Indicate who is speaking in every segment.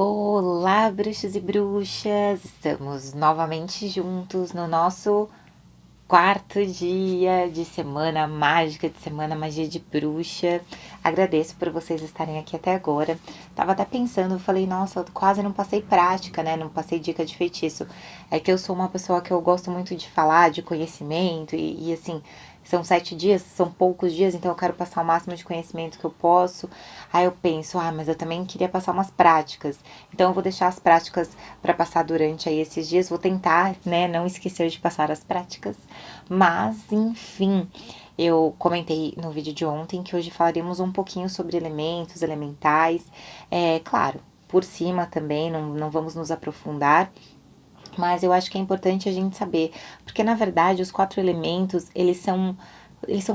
Speaker 1: Olá, bruxos e bruxas! Estamos novamente juntos no nosso quarto dia de semana mágica, de semana magia de bruxa. Agradeço por vocês estarem aqui até agora. Tava até pensando, falei, nossa, eu quase não passei prática, né? Não passei dica de feitiço. É que eu sou uma pessoa que eu gosto muito de falar, de conhecimento, e assim, são 7 dias, são poucos dias, então eu quero passar o máximo de conhecimento que eu posso. Aí eu penso, mas eu também queria passar umas práticas. Então eu vou deixar as práticas para passar durante aí esses dias. Vou tentar, né, não esquecer de passar as práticas. Mas, enfim, eu comentei no vídeo de ontem que hoje falaremos um pouquinho sobre elementos, elementais. Claro, por cima também, não vamos nos aprofundar. Mas eu acho que é importante a gente saber, porque na verdade os 4 elementos, eles são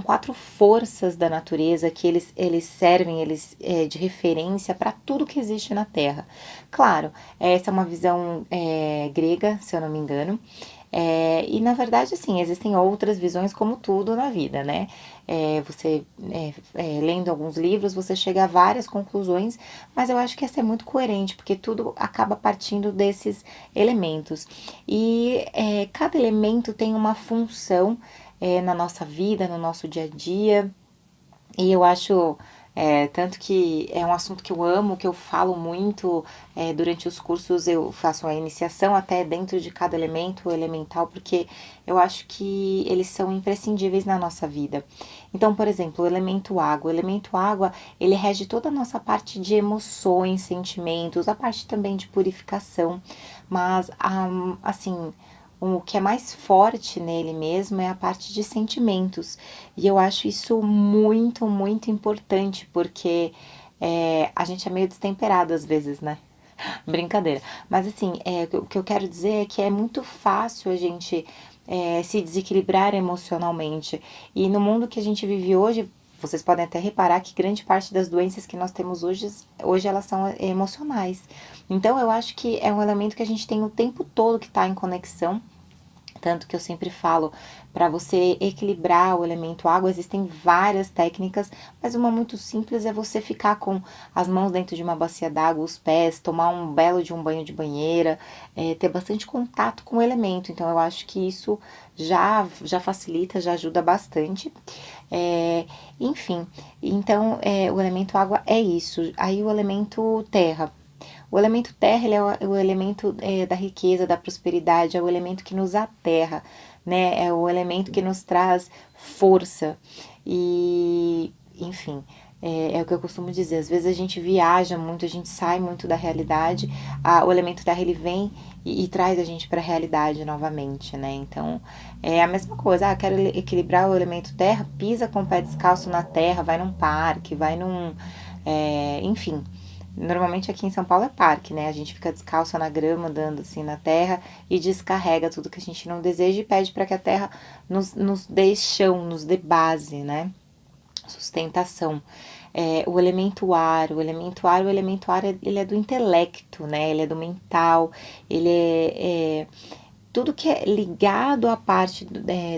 Speaker 1: 4 forças da natureza que eles servem de referência para tudo que existe na Terra. Claro, essa é uma visão grega, se eu não me engano. E na verdade, assim, existem outras visões como tudo na vida, né? Lendo alguns livros, você chega a várias conclusões, mas eu acho que essa é muito coerente, porque tudo acaba partindo desses elementos. E cada elemento tem uma função na nossa vida, no nosso dia a dia. E eu acho, tanto que é um assunto que eu amo, que eu falo muito, durante os cursos eu faço a iniciação até dentro de cada elemento elemental, porque eu acho que eles são imprescindíveis na nossa vida. Então, por exemplo, o elemento água, ele rege toda a nossa parte de emoções, sentimentos, a parte também de purificação, mas, assim, o que é mais forte nele mesmo é a parte de sentimentos. E eu acho isso muito, muito importante, porque a gente é meio destemperado às vezes, né? Brincadeira. Mas assim, o que eu quero dizer é que é muito fácil a gente se desequilibrar emocionalmente. E no mundo que a gente vive hoje, vocês podem até reparar que grande parte das doenças que nós temos hoje elas são emocionais. Então eu acho que é um elemento que a gente tem o tempo todo que está em conexão. Tanto que eu sempre falo, para você equilibrar o elemento água, existem várias técnicas, mas uma muito simples é você ficar com as mãos dentro de uma bacia d'água, os pés, tomar um belo de um banho de banheira, ter bastante contato com o elemento. Então eu acho que isso já facilita, já ajuda bastante. Enfim, então o elemento água é isso. Aí o elemento terra. O elemento terra, ele é o elemento da riqueza, da prosperidade, é o elemento que nos aterra, né? É o elemento que nos traz força. E, enfim, o que eu costumo dizer. Às vezes a gente viaja muito, a gente sai muito da realidade. O elemento terra, ele vem e traz a gente para a realidade novamente, né? Então, é a mesma coisa. Quero equilibrar o elemento terra, pisa com o pé descalço na terra, vai num parque, vai num... enfim... Normalmente aqui em São Paulo é parque, né? A gente fica descalço na grama, andando assim na terra e descarrega tudo que a gente não deseja e pede para que a terra nos dê chão, nos dê base, né? Sustentação. O elemento ar, ele é do intelecto, né? Ele é do mental, ele tudo que é ligado à parte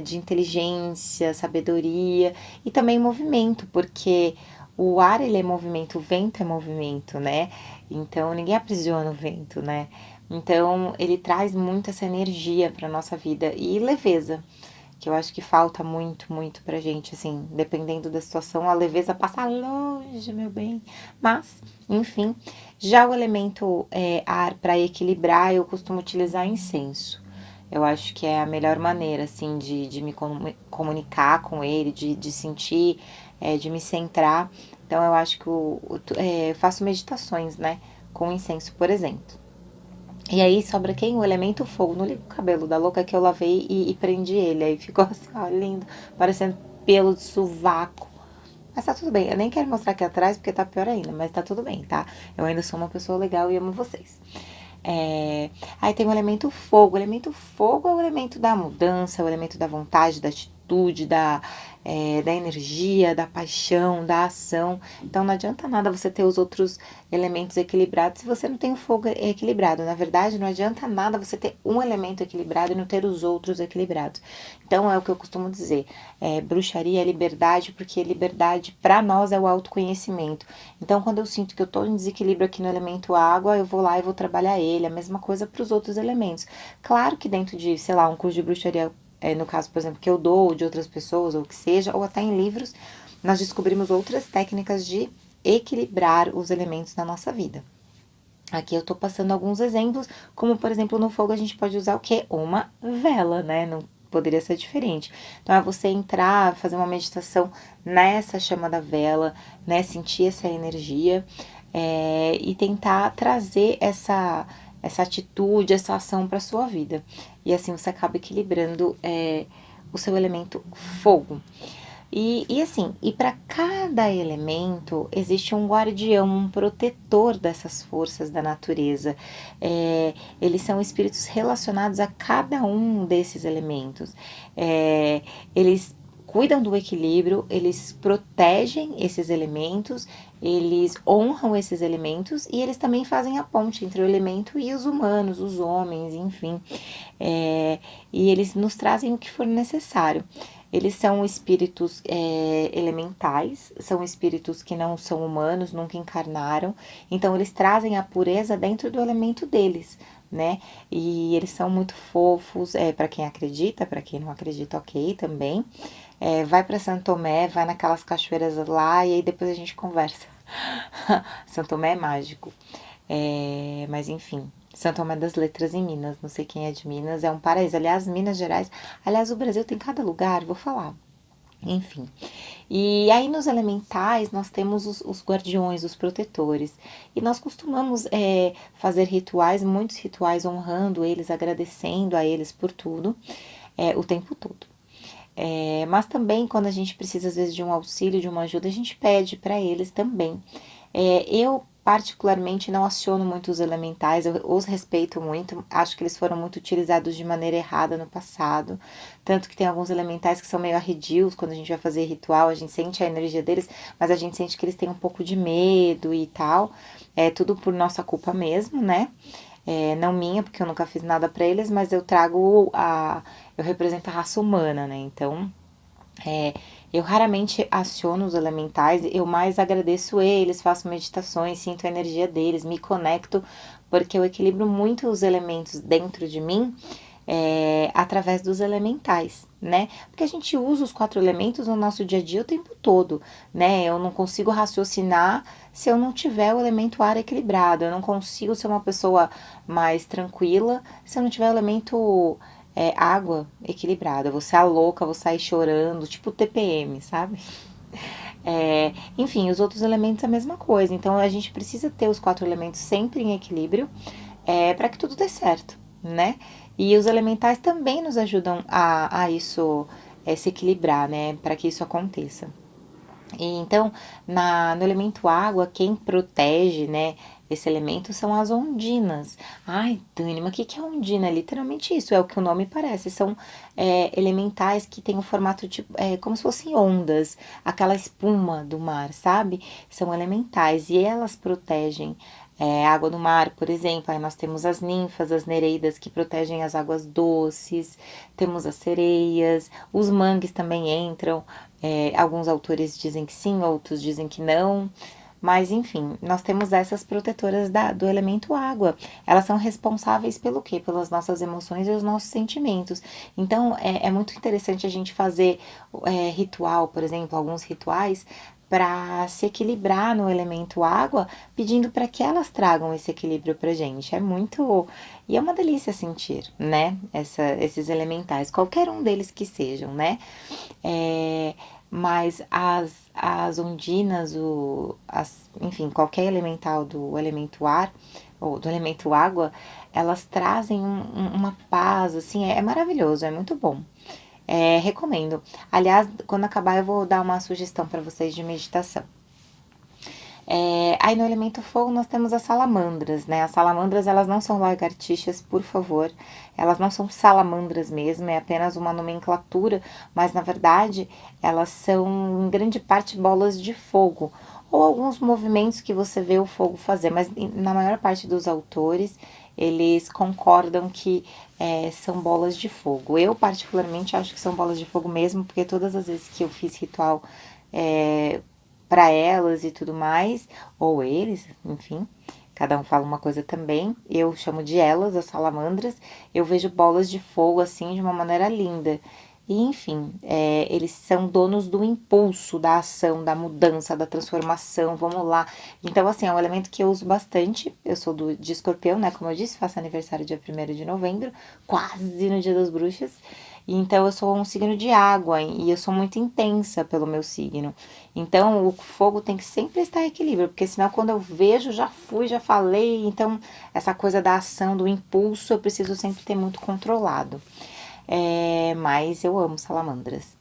Speaker 1: de inteligência, sabedoria e também movimento, porque o ar ele é movimento, o vento é movimento, né? Então ninguém aprisiona o vento, né? Então ele traz muito essa energia para nossa vida e leveza, que eu acho que falta muito, muito pra gente, assim, dependendo da situação, a leveza passa longe, meu bem. Mas, enfim, já o elemento ar para equilibrar, eu costumo utilizar incenso. Eu acho que é a melhor maneira, assim, de me comunicar com ele, de sentir, de me centrar. Então, eu acho que eu faço meditações, né, com incenso, por exemplo. E aí sobra quem? O elemento fogo. Não liga o cabelo da louca que eu lavei e prendi ele. Aí ficou assim, ó, lindo, parecendo pelo de sovaco. Mas tá tudo bem. Eu nem quero mostrar aqui atrás porque tá pior ainda, mas tá tudo bem, tá? Eu ainda sou uma pessoa legal e amo vocês. Aí tem o elemento fogo. O elemento fogo é o elemento da mudança, é o elemento da vontade, da atitude, atitude, da energia, da paixão, da ação. Então não adianta nada você ter os outros elementos equilibrados se você não tem o fogo equilibrado. Na verdade, não adianta nada você ter um elemento equilibrado e não ter os outros equilibrados. Então é o que eu costumo dizer, bruxaria é liberdade, porque liberdade para nós é o autoconhecimento. Então quando eu sinto que eu estou em desequilíbrio aqui no elemento água, eu vou lá e vou trabalhar ele. A mesma coisa para os outros elementos. Claro que dentro de, sei lá, um curso de bruxaria, no caso, por exemplo, que eu dou, ou de outras pessoas, ou que seja, ou até em livros, nós descobrimos outras técnicas de equilibrar os elementos na nossa vida. Aqui eu tô passando alguns exemplos, como por exemplo no fogo a gente pode usar o quê? Uma vela, né? Não poderia ser diferente. Então é você entrar, fazer uma meditação nessa chama da vela, né? Sentir essa energia e tentar trazer essa atitude, essa ação para sua vida. E assim você acaba equilibrando o seu elemento fogo. E assim, e para cada elemento existe um guardião, um protetor dessas forças da natureza. Eles são espíritos relacionados a cada um desses elementos. Eles cuidam do equilíbrio, eles protegem esses elementos, eles honram esses elementos e eles também fazem a ponte entre o elemento e os humanos, os homens, enfim. E eles nos trazem o que for necessário. Eles são espíritos elementais, são espíritos que não são humanos, nunca encarnaram, então eles trazem a pureza dentro do elemento deles, né? E eles são muito fofos, para quem acredita, para quem não acredita, ok, também. Vai para Santo Tomé, vai naquelas cachoeiras lá e aí depois a gente conversa. Santo Tomé é mágico. Mas enfim, Santo Tomé das Letras em Minas, não sei quem é de Minas, é um paraíso. Aliás, Minas Gerais, aliás, o Brasil tem cada lugar, vou falar. Enfim, e aí nos elementais nós temos os guardiões, os protetores, e nós costumamos fazer rituais, muitos rituais honrando eles, agradecendo a eles por tudo, o tempo todo. Mas também quando a gente precisa às vezes de um auxílio, de uma ajuda, a gente pede para eles também. Eu particularmente não aciono muito os elementais, eu os respeito muito, acho que eles foram muito utilizados de maneira errada no passado, tanto que tem alguns elementais que são meio arredios, quando a gente vai fazer ritual, a gente sente a energia deles, mas a gente sente que eles têm um pouco de medo e tal, é tudo por nossa culpa mesmo, né? Não minha, porque eu nunca fiz nada para eles, mas eu eu represento a raça humana, né? Então, eu raramente aciono os elementais, eu mais agradeço eles, faço meditações, sinto a energia deles, me conecto, porque eu equilibro muito os elementos dentro de mim através dos elementais, né? Porque a gente usa os 4 elementos no nosso dia a dia o tempo todo, né? Eu não consigo raciocinar se eu não tiver o elemento ar equilibrado, eu não consigo ser uma pessoa mais tranquila se eu não tiver o elemento água equilibrada. Vou ser a louca, vou sair chorando, tipo TPM, sabe? Enfim, os outros elementos é a mesma coisa. Então a gente precisa ter os 4 elementos sempre em equilíbrio para que tudo dê certo, né? E os elementais também nos ajudam a isso se equilibrar, né? Para que isso aconteça. E então, no elemento água, quem protege, né, esse elemento são as ondinas. Ai, Dani, mas o que é ondina? É literalmente isso, é o que o nome parece. São elementais que têm o formato de, como se fossem ondas, aquela espuma do mar, sabe? São elementais e elas protegem a água do mar, por exemplo. Aí nós temos as ninfas, as nereidas que protegem as águas doces, temos as sereias, os mangues também entram. Alguns autores dizem que sim, outros dizem que não. Mas enfim, nós temos essas protetoras do elemento água. Elas são responsáveis pelo quê? Pelas nossas emoções e os nossos sentimentos. Então é muito interessante a gente fazer ritual, por exemplo, alguns rituais para se equilibrar no elemento água, pedindo para que elas tragam esse equilíbrio pra gente. É muito. E é uma delícia sentir, né? Esses elementais, qualquer um deles que sejam, né? Mas as ondinas, enfim, qualquer elemental do elemento ar ou do elemento água, elas trazem uma paz, assim, é maravilhoso, é muito bom. Recomendo. Aliás, quando acabar eu vou dar uma sugestão para vocês de meditação. Aí no elemento fogo nós temos as salamandras, né? As salamandras, elas não são lagartixas, por favor. Elas não são salamandras mesmo, é apenas uma nomenclatura, mas na verdade elas são em grande parte bolas de fogo, ou alguns movimentos que você vê o fogo fazer, mas na maior parte dos autores eles concordam que são bolas de fogo. Eu particularmente acho que são bolas de fogo mesmo, porque todas as vezes que eu fiz ritual para elas e tudo mais, ou eles, enfim, cada um fala uma coisa também. Eu chamo de elas, as salamandras. Eu vejo bolas de fogo assim de uma maneira linda. E enfim, eles são donos do impulso, da ação, da mudança, da transformação, vamos lá. Então, assim, é um elemento que eu uso bastante. Eu sou de escorpião, né? Como eu disse, faço aniversário dia 1º de novembro, quase no Dia das Bruxas. Então, eu sou um signo de água e eu sou muito intensa pelo meu signo. Então, o fogo tem que sempre estar em equilíbrio, porque senão quando eu vejo, já fui, já falei. Então, essa coisa da ação, do impulso, eu preciso sempre ter muito controlado. Mas eu amo salamandras.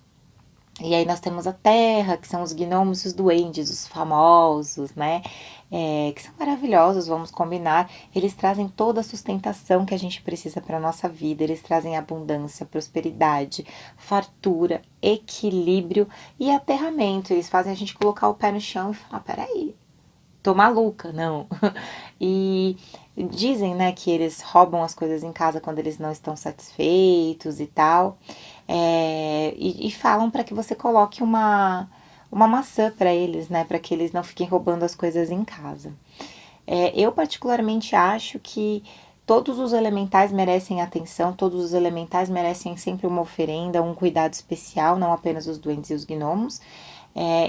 Speaker 1: E aí nós temos a terra, que são os gnomos e os duendes, os famosos, né? Que são maravilhosos, vamos combinar. Eles trazem toda a sustentação que a gente precisa para a nossa vida. Eles trazem abundância, prosperidade, fartura, equilíbrio e aterramento. Eles fazem a gente colocar o pé no chão e falar: peraí, tô maluca, não. E dizem, né, que eles roubam as coisas em casa quando eles não estão satisfeitos e tal. E falam para que você coloque uma maçã para eles, né, para que eles não fiquem roubando as coisas em casa. Eu particularmente acho que todos os elementais merecem atenção, todos os elementais merecem sempre uma oferenda, um cuidado especial, não apenas os duendes e os gnomos.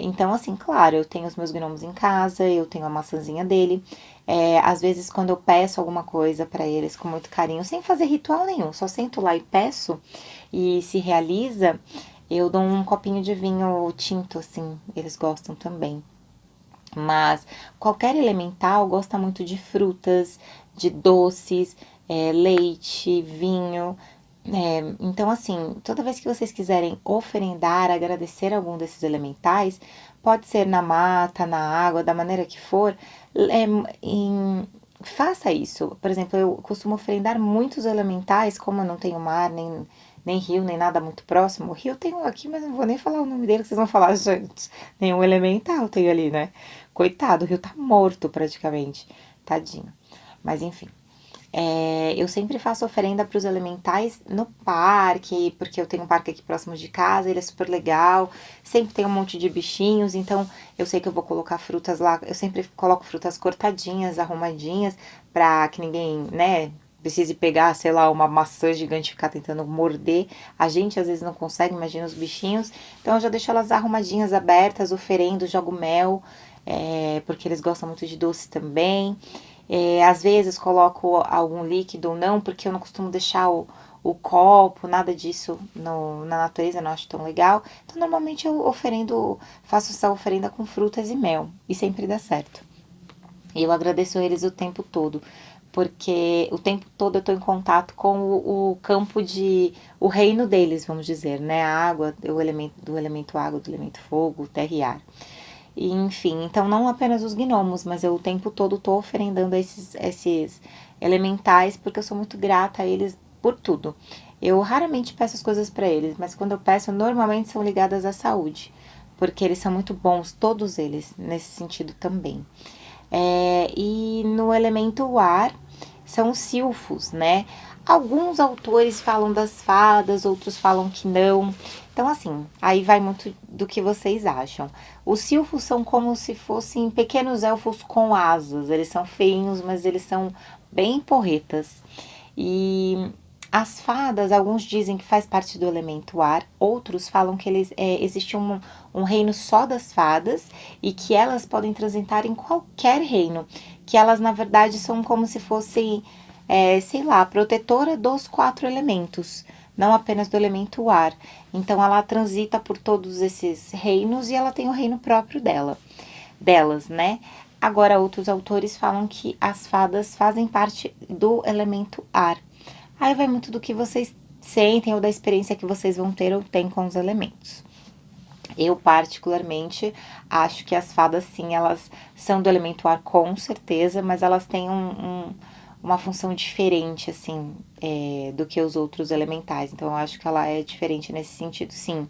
Speaker 1: Então, assim, claro, eu tenho os meus gnomos em casa, eu tenho a maçãzinha dele. Às vezes, quando eu peço alguma coisa para eles com muito carinho, sem fazer ritual nenhum, só sento lá e peço e se realiza, eu dou um copinho de vinho tinto, assim, eles gostam também. Mas qualquer elemental gosta muito de frutas, de doces, leite, vinho. Então, assim, toda vez que vocês quiserem oferendar, agradecer algum desses elementais, pode ser na mata, na água, da maneira que for, faça isso. Por exemplo, eu costumo oferendar muitos elementais, como eu não tenho mar, nem rio, nem nada muito próximo. O rio tem um aqui, mas não vou nem falar o nome dele, que vocês vão falar, gente. Nenhum elemental tem ali, né? Coitado, o rio tá morto praticamente. Tadinho. Mas enfim. Eu sempre faço oferenda para os elementais no parque, porque eu tenho um parque aqui próximo de casa, ele é super legal. Sempre tem um monte de bichinhos, então eu sei que eu vou colocar frutas lá. Eu sempre coloco frutas cortadinhas, arrumadinhas, para que ninguém, né, precise pegar, sei lá, uma maçã gigante e ficar tentando morder. A gente às vezes não consegue, imagina os bichinhos. Então eu já deixo elas arrumadinhas, abertas, oferendo, jogo mel, porque eles gostam muito de doce também. Às vezes coloco algum líquido ou não, porque eu não costumo deixar o copo, nada disso na natureza, eu não acho tão legal. Então, normalmente eu faço essa oferenda com frutas e mel, e sempre dá certo. E eu agradeço eles o tempo todo, porque o tempo todo eu tô em contato com o campo o reino deles, vamos dizer, né? A água, do elemento água, do elemento fogo, terra e ar. E, enfim, então não apenas os gnomos, mas eu o tempo todo tô oferendando esses elementais, porque eu sou muito grata a eles por tudo. Eu raramente peço as coisas para eles, mas quando eu peço, normalmente são ligadas à saúde, porque eles são muito bons, todos eles, nesse sentido também. E no elemento ar são os silfos, né? Alguns autores falam das fadas, outros falam que não. Então, assim, aí vai muito do que vocês acham. Os silfos são como se fossem pequenos elfos com asas. Eles são feinhos, mas eles são bem porretas. E as fadas, alguns dizem que faz parte do elemento ar, outros falam que existe um reino só das fadas e que elas podem transitar em qualquer reino, que elas na verdade são como se fossem, sei lá, protetora dos 4 elementos, não apenas do elemento ar. Então ela transita por todos esses reinos e ela tem o reino próprio delas, né? Agora outros autores falam que as fadas fazem parte do elemento ar. Aí vai muito do que vocês sentem ou da experiência que vocês vão ter ou têm com os elementos. Eu, particularmente, acho que as fadas, sim, elas são do elemento ar, com certeza, mas elas têm uma função diferente, assim, do que os outros elementais. Então, eu acho que ela é diferente nesse sentido, sim.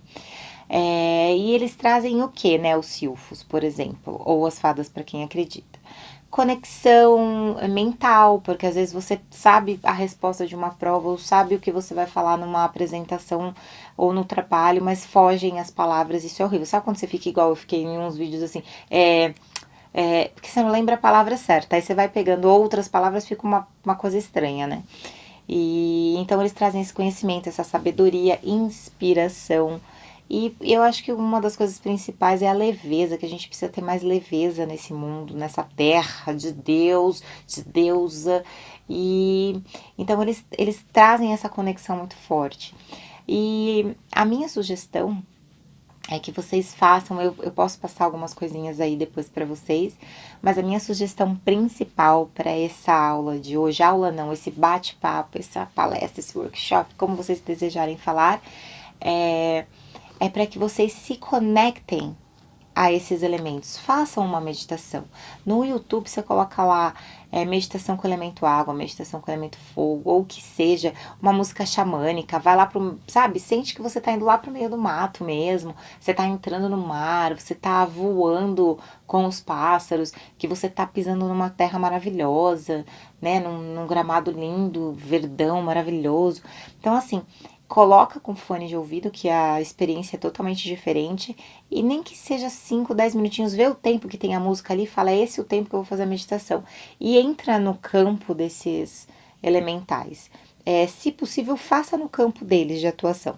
Speaker 1: E eles trazem o que, né? Os silfos, por exemplo, ou as fadas, para quem acredita. Conexão mental, porque às vezes você sabe a resposta de uma prova ou sabe o que você vai falar numa apresentação ou no trabalho, mas fogem as palavras, isso é horrível. Sabe quando você fica igual eu fiquei em uns vídeos assim, porque você não lembra a palavra certa, aí você vai pegando outras palavras, fica uma coisa estranha, né? E então eles trazem esse conhecimento, essa sabedoria, inspiração. E eu acho que uma das coisas principais é a leveza, que a gente precisa ter mais leveza nesse mundo, nessa terra de Deus, de deusa. E então eles trazem essa conexão muito forte. E a minha sugestão é que vocês façam, eu posso passar algumas coisinhas aí depois para vocês, mas a minha sugestão principal para essa aula de hoje, aula não, esse bate-papo, essa palestra, esse workshop, como vocês desejarem falar, é, é para que vocês se conectem a esses elementos. Façam uma meditação. No YouTube você coloca lá meditação com elemento água, meditação com elemento fogo, ou que seja, uma música xamânica. Vai lá pro, sabe? Sente que você tá indo lá pro meio do mato mesmo. Você tá entrando no mar, você tá voando com os pássaros, que você tá pisando numa terra maravilhosa, né? Num gramado lindo, verdão maravilhoso. Então, assim, coloca com fone de ouvido, que a experiência é totalmente diferente, e nem que seja 5, 10 minutinhos, vê o tempo que tem a música ali, fala, é esse o tempo que eu vou fazer a meditação. E entra no campo desses elementais. Se possível, faça no campo deles de atuação.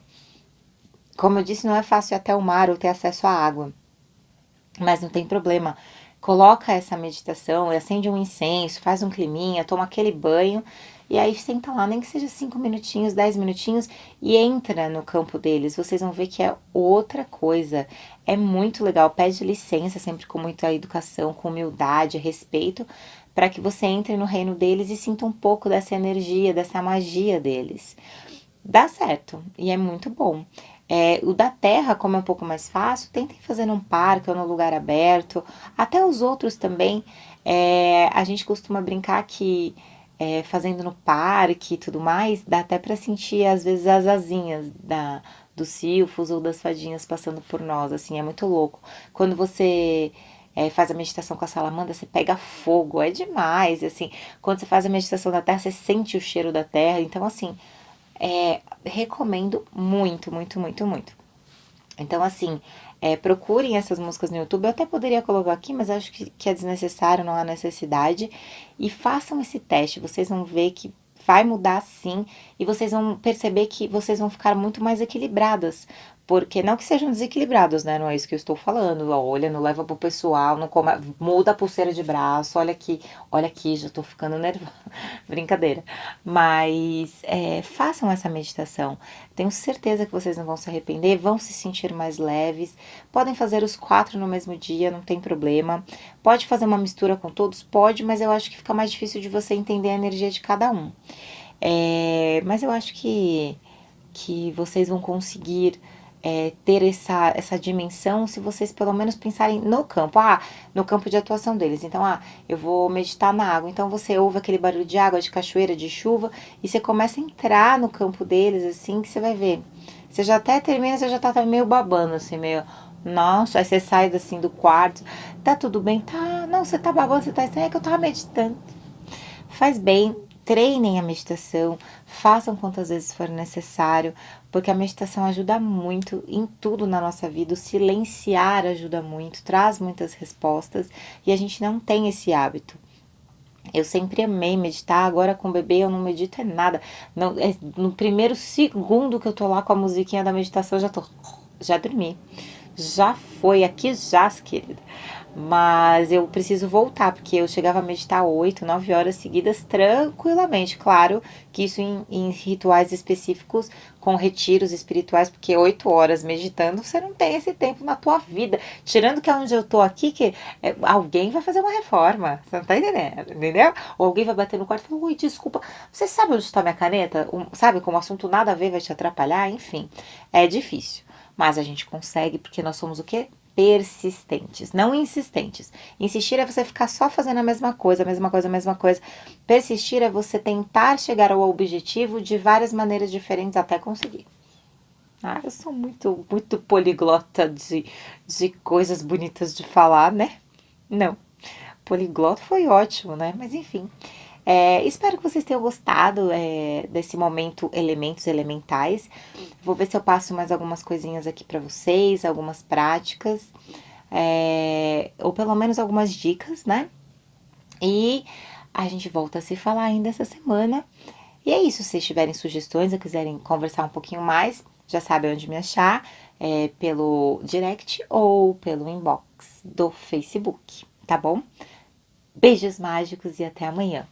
Speaker 1: Como eu disse, não é fácil ir até o mar ou ter acesso à água, mas não tem problema. Coloca essa meditação, acende um incenso, faz um climinha, toma aquele banho e aí senta lá, nem que seja 5 minutinhos, 10 minutinhos e entra no campo deles. Vocês vão ver que é outra coisa. É muito legal. Pede licença sempre com muita educação, com humildade, respeito, para que você entre no reino deles e sinta um pouco dessa energia, dessa magia deles. Dá certo e é muito bom. O da terra, como é um pouco mais fácil, tentem fazer num parque ou num lugar aberto. Até os outros também. A gente costuma brincar que fazendo no parque e tudo mais, dá até para sentir às vezes as asinhas dos silfos ou das fadinhas passando por nós. Assim, é muito louco. Quando você faz a meditação com a salamandra, você pega fogo, é demais. Assim, quando você faz a meditação da terra, você sente o cheiro da terra. Então, assim, recomendo muito, muito, muito, muito. Então, assim, procurem essas músicas no YouTube. Eu até poderia colocar aqui, mas acho que é desnecessário, não há necessidade. E façam esse teste. Vocês vão ver que vai mudar sim. E vocês vão perceber que vocês vão ficar muito mais equilibradas. Porque não que sejam desequilibrados, né? Não é isso que eu estou falando. Olha, não leva pro pessoal, não come, muda a pulseira de braço. Olha aqui, já tô ficando nervosa. Brincadeira. Mas façam essa meditação. Tenho certeza que vocês não vão se arrepender, vão se sentir mais leves. Podem fazer os 4 no mesmo dia, não tem problema. Pode fazer uma mistura com todos? Pode, mas eu acho que fica mais difícil de você entender a energia de cada um. Mas eu acho que vocês vão conseguir ter essa dimensão se vocês pelo menos pensarem no campo. No campo de atuação deles. Então, eu vou meditar na água. Então, você ouve aquele barulho de água, de cachoeira, de chuva, e você começa a entrar no campo deles, assim, que você vai ver. Você já até termina, você já tá meio babando, assim, meio... Nossa, aí você sai, assim, do quarto. Tá tudo bem? Tá. Não, você tá babando, você tá estranho. É que eu tava meditando. Faz bem, treinem a meditação, façam quantas vezes for necessário, porque a meditação ajuda muito em tudo na nossa vida. O silenciar ajuda muito, traz muitas respostas e a gente não tem esse hábito. Eu sempre amei meditar, agora com o bebê eu não medito nada. Não, no primeiro segundo que eu tô lá com a musiquinha da meditação, já dormi. Já foi, aqui já, querida. Mas eu preciso voltar, porque eu chegava a meditar 8, 9 horas seguidas tranquilamente. Claro que isso em rituais específicos, com retiros espirituais, porque 8 horas meditando, você não tem esse tempo na tua vida. Tirando que é onde eu tô aqui, que alguém vai fazer uma reforma. Você não tá entendendo, entendeu? Ou alguém vai bater no quarto e falar, oi, desculpa, você sabe onde está minha caneta? Sabe, como o assunto nada a ver vai te atrapalhar? Enfim, é difícil. mas a gente consegue porque nós somos o quê? Persistentes, não insistentes. Insistir é você ficar só fazendo a mesma coisa, a mesma coisa, a mesma coisa. Persistir é você tentar chegar ao objetivo de várias maneiras diferentes até conseguir. Ah, eu sou muito poliglota de coisas bonitas de falar, né? Não, poliglota foi ótimo, né? Mas enfim, espero que vocês tenham gostado desse momento elementos elementais. Vou ver se eu passo mais algumas coisinhas aqui para vocês, algumas práticas, ou pelo menos algumas dicas, né? E a gente volta a se falar ainda essa semana. E é isso, se vocês tiverem sugestões ou quiserem conversar um pouquinho mais, já sabe onde me achar, pelo direct ou pelo inbox do Facebook, tá bom? Beijos mágicos e até amanhã.